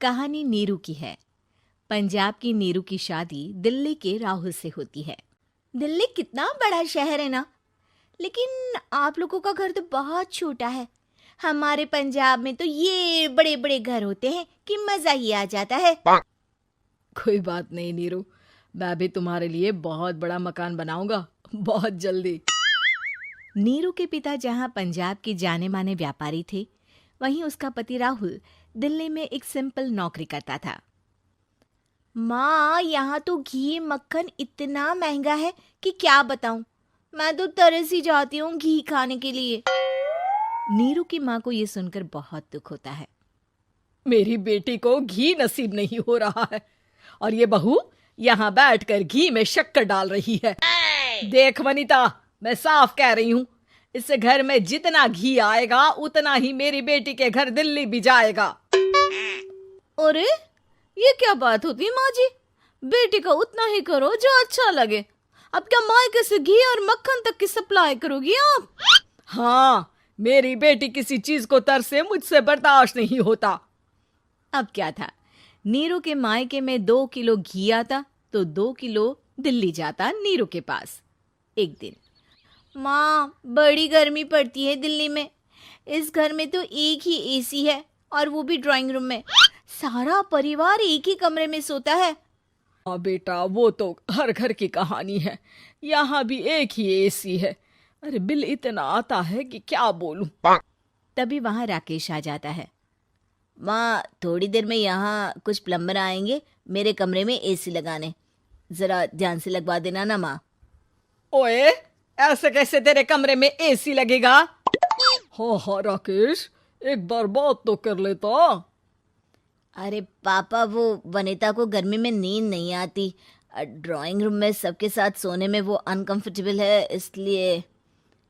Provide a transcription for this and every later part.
कहानी नीरू की है। पंजाब की नीरू की शादी दिल्ली के राहुल से होती है। दिल्ली कितना बड़ा शहर है ना, लेकिन आप लोगों का घर तो बहुत छोटा है। हमारे पंजाब में तो ये बड़े बड़े घर होते हैं कि मजा ही आ जाता है। कोई बात नहीं नीरू, मैं भी तुम्हारे लिए बहुत बड़ा मकान बनाऊंगा बहुत जल्दी। नीरू के पिता जहाँ पंजाब के जाने माने व्यापारी थे, वहीं उसका पति राहुल दिल्ली में एक सिंपल नौकरी करता था। माँ, यहाँ तो घी मक्खन इतना महंगा है कि क्या बताऊं। मैं तो तरस ही जाती हूँ घी खाने के लिए। नीरू की माँ को ये सुनकर बहुत दुख होता है। मेरी बेटी को घी नसीब नहीं हो रहा है और ये बहू यहाँ बैठकर घी में शक्कर डाल रही है। देख वनिता, मैं साफ कह रही हूँ, इस घर में जितना घी आएगा उतना ही मेरी बेटी के घर दिल्ली भी जाएगा। अरे ये क्या बात होती है माँ जी? बेटी का उतना ही करो जो अच्छा लगे। अब क्या मायके से घी और मक्खन तक की सप्लाई करोगी आप? हाँ, मेरी बेटी किसी चीज को तरसे मुझसे बर्दाश्त नहीं होता। अब क्या था, नीरू के मायके में 2 किलो घी आता तो 2 किलो दिल्ली जाता नीरू के पास। एक दिन, माँ बड़ी गर्मी पड़ती है दिल्ली में। इस घर में तो एक ही एसी है और वो भी ड्राइंग रूम में। सारा परिवार एक ही कमरे में सोता है। हाँ बेटा, वो तो हर घर की कहानी है। यहाँ भी एक ही एसी है। अरे बिल इतना आता है कि क्या बोलूं। तभी वहां राकेश आ जाता है। माँ, थोड़ी देर में यहाँ कुछ प्लम्बर आएंगे मेरे कमरे में एसी लगाने। जरा ध्यान से लगवा देना ना माँ। ओए, ऐसे कैसे तेरे कमरे में एसी लगेगा? हाँ राकेश, एक बार बात तो कर लेता। अरे पापा, वो वनिता को गर्मी में नींद नहीं आती। ड्राइंग रूम में सबके साथ सोने में वो अनकंफर्टेबल है, इसलिए।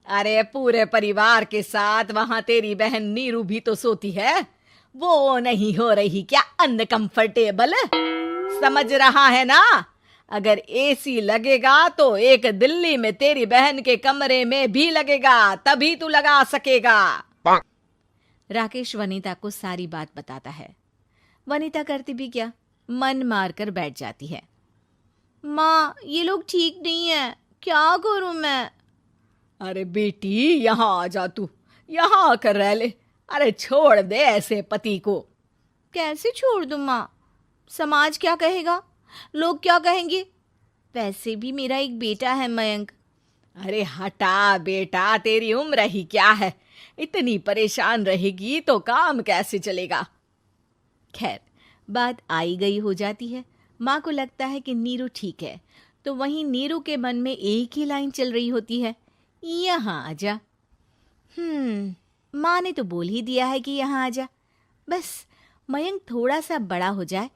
अरे पूरे परिवार के साथ वहां तेरी बहन नीरू भी तो सोती है। वो नहीं हो रही क्या अनकंफर्टेबल? समझ रहा है ना? अगर एसी लगेगा तो एक दिल्ली में तेरी बहन के कमरे में भी लगेगा, तभी तू लगा सकेगा। राकेश वनिता को सारी बात बताता है। वनिता करती भी क्या, मन मारकर बैठ जाती है। माँ, ये लोग ठीक नहीं है, क्या करूं मैं? अरे बेटी, यहाँ आ जा, तू यहाँ आकर रह ले। अरे छोड़ दे ऐसे पति को। कैसे छोड़ दूं माँ? समाज क्या कहेगा, लोग क्या कहेंगे? वैसे भी मेरा एक बेटा है मयंक। अरे हटा बेटा, तेरी उम्र ही क्या है, इतनी परेशान रहेगी तो काम कैसे चलेगा। खैर, बात आई गई हो जाती है। माँ को लगता है कि नीरू ठीक है, तो वहीं नीरू के मन में एक ही लाइन चल रही होती है, यहाँ आजा। माँ ने तो बोल ही दिया है कि यहाँ आजा। बस मयंक थोड़ा सा बड़ा हो जाए,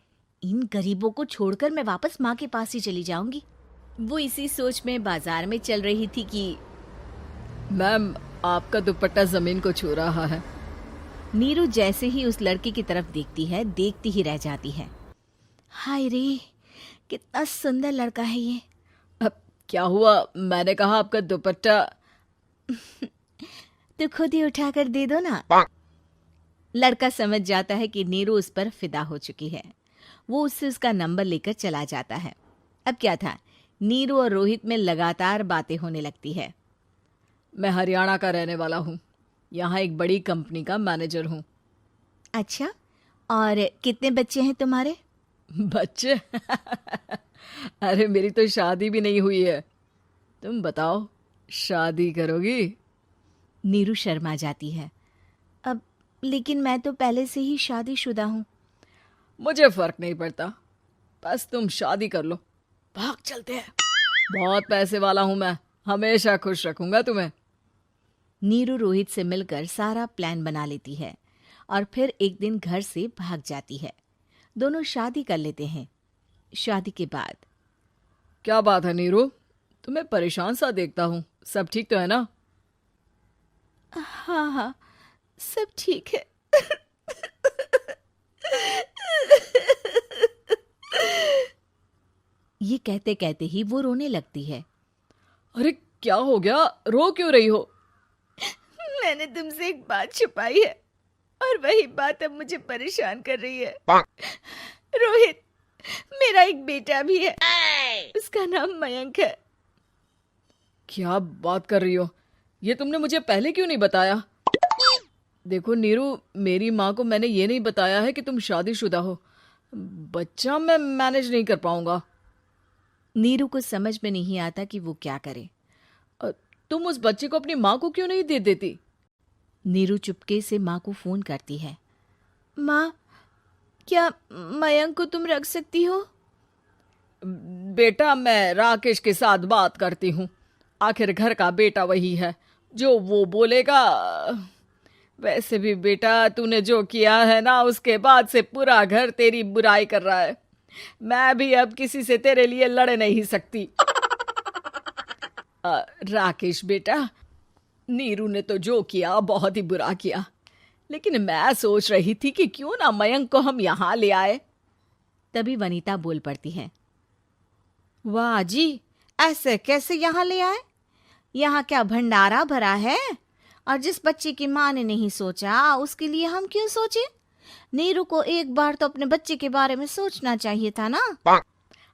इन गरीबों को छोड़कर मैं वापस माँ के पास ही चली जाऊंगी। वो इसी सोच में बाजार में चल रही थी कि मैम, आपका दुपट्टा जमीन को छू रहा है। नीरू जैसे ही उस लड़की की तरफ देखती है, देखती ही रह जाती है। हाय रे, कितना सुंदर लड़का है ये। अब क्या हुआ? मैंने कहा आपका दुपट्टा। तो खुद ही उठाकर दे दो ना। लड़का समझ जाता है कि नीरू उस पर फिदा हो चुकी है। वो उससे उसका नंबर लेकर चला जाता है। अब क्या था, नीरू और रोहित में लगातार बातें होने लगती है। मैं हरियाणा का रहने वाला हूँ, यहाँ एक बड़ी कंपनी का मैनेजर हूँ। अच्छा, और कितने बच्चे हैं तुम्हारे? बच्चे? अरे मेरी तो शादी भी नहीं हुई है। तुम बताओ, शादी करोगी? नीरू शर्मा जाती है। अब लेकिन मैं तो पहले से ही शादीशुदा हूँ। मुझे फर्क नहीं पड़ता, बस तुम शादी कर लो, भाग चलते हैं। बहुत पैसे वाला हूँ मैं, हमेशा खुश रखूंगा तुम्हें। नीरू रोहित से मिलकर सारा प्लान बना लेती है और फिर एक दिन घर से भाग जाती है। दोनों शादी कर लेते हैं। शादी के बाद, क्या बात है नीरू, तुम्हें परेशान सा देखता हूँ, सब ठीक तो है ना? हाँ हाँ, सब ठीक है। ये कहते कहते ही वो रोने लगती है। अरे क्या हो गया, रो क्यों रही हो? मैंने तुमसे एक बात छुपाई है। और वही बात अब मुझे परेशान कर रही है। रोहित, मेरा एक बेटा भी है, उसका नाम मयंक है। क्या बात कर रही हो? ये तुमने मुझे पहले क्यों नहीं बताया? देखो नीरू, मेरी माँ को मैंने ये नहीं बताया है कि तुम शादीशुदा हो। बच्चा मैं मैनेज नहीं कर पाऊंगा। नीरू को समझ में नहीं आता कि वो क्या करे। तुम उस बच्चे को अपनी माँ को क्यों नहीं दे देती? नीरू चुपके से माँ को फोन करती है। माँ, क्या मयंक को तुम रख सकती हो? बेटा, मैं राकेश के साथ बात करती हूँ। आखिर घर का बेटा वही है, जो वो बोलेगा। वैसे भी बेटा, तूने जो किया है ना, उसके बाद से पूरा घर तेरी बुराई कर रहा है। मैं भी अब किसी से तेरे लिए लड़ नहीं सकती। राकेश बेटा, नीरू ने तो जो किया बहुत ही बुरा किया, लेकिन मैं सोच रही थी कि क्यों ना मयंक को हम यहाँ ले आए। तभी वनीता बोल पड़ती है। वाह जी, ऐसे कैसे यहाँ ले आए? यहाँ क्या भंडारा भरा है? और जिस बच्चे की माँ ने नहीं सोचा, उसके लिए हम क्यों सोचे? नीरू को एक बार तो अपने बच्चे के बारे में सोचना चाहिए था ना।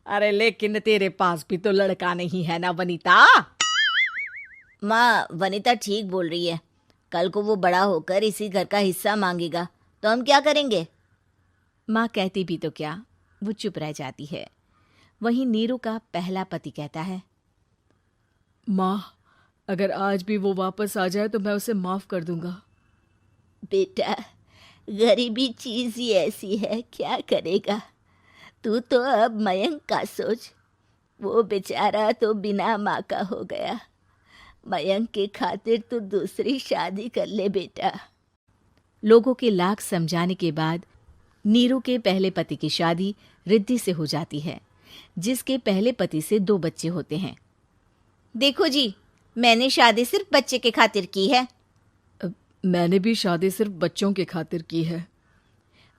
अरे लेकिन तेरे पास भी तो लड़का नहीं है ना वनीता। माँ, वनीता ठीक बोल रही है। कल को वो बड़ा होकर इसी घर का हिस्सा मांगेगा तो हम क्या करेंगे? माँ कहती भी तो क्या, वो चुप रह जाती है। वहीं नीरू का पहला पति कहता है। माँ, अगर आज भी वो वापस आ जाए तो मैं उसे माफ कर दूंगा। बेटा, गरीबी चीज ही ऐसी है, क्या करेगा? तू तो अब मयंक का सोच। वो बेचारा तो बिना माँ का हो गया। मयंक के खातिर तू दूसरी शादी कर ले बेटा। लोगों के लाख समझाने के बाद नीरू के पहले पति की शादी रिद्धि से हो जाती है, जिसके पहले पति से 2 बच्चे होते हैं। देखो जी, मैंने शादी सिर्फ बच्चे के खातिर की है। मैंने भी शादी सिर्फ बच्चों के खातिर की है।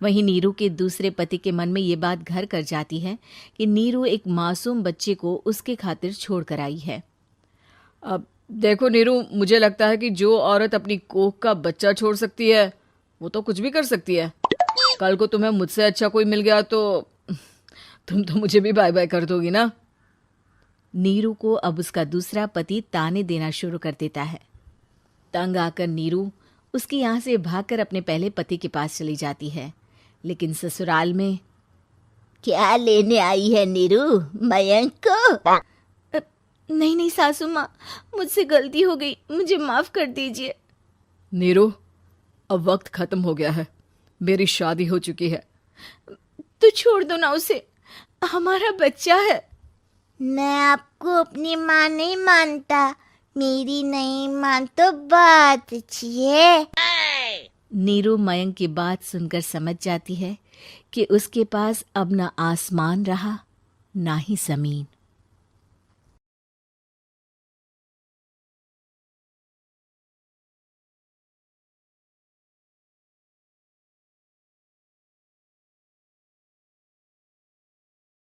वहीं नीरू के दूसरे पति के मन में ये बात घर कर जाती है कि नीरू एक मासूम बच्चे को उसके खातिर छोड़ कर आई है। अब देखो नीरू, मुझे लगता है कि जो औरत अपनी कोख का बच्चा छोड़ सकती है, वो तो कुछ भी कर सकती है। कल को तुम्हें मुझसे अच्छा कोई मिल गया तो तुम तो मुझे भी बाय बाय कर दोगी ना। नीरू को अब उसका दूसरा पति ताने देना शुरू कर देता है। तंग आकर नीरू उसके यहाँ से भागकर अपने पहले पति के पास चली जाती है, लेकिन ससुराल में क्या लेने आई है नीरू, मयंक को? नहीं नहीं सासू माँ, मुझसे गलती हो गई, मुझे माफ कर दीजिए। नीरू, अब वक्त खत्म हो गया है, मेरी शादी हो चुकी है। तो छोड़ दो ना उसे, हमारा बच्चा है। मैं आपको अपनी माँ नहीं मानता, मेरी नहीं मान तो बात अच्छी है। नीरू मयंक की बात सुनकर समझ जाती है कि उसके पास अब न आसमान रहा ना ही जमीन।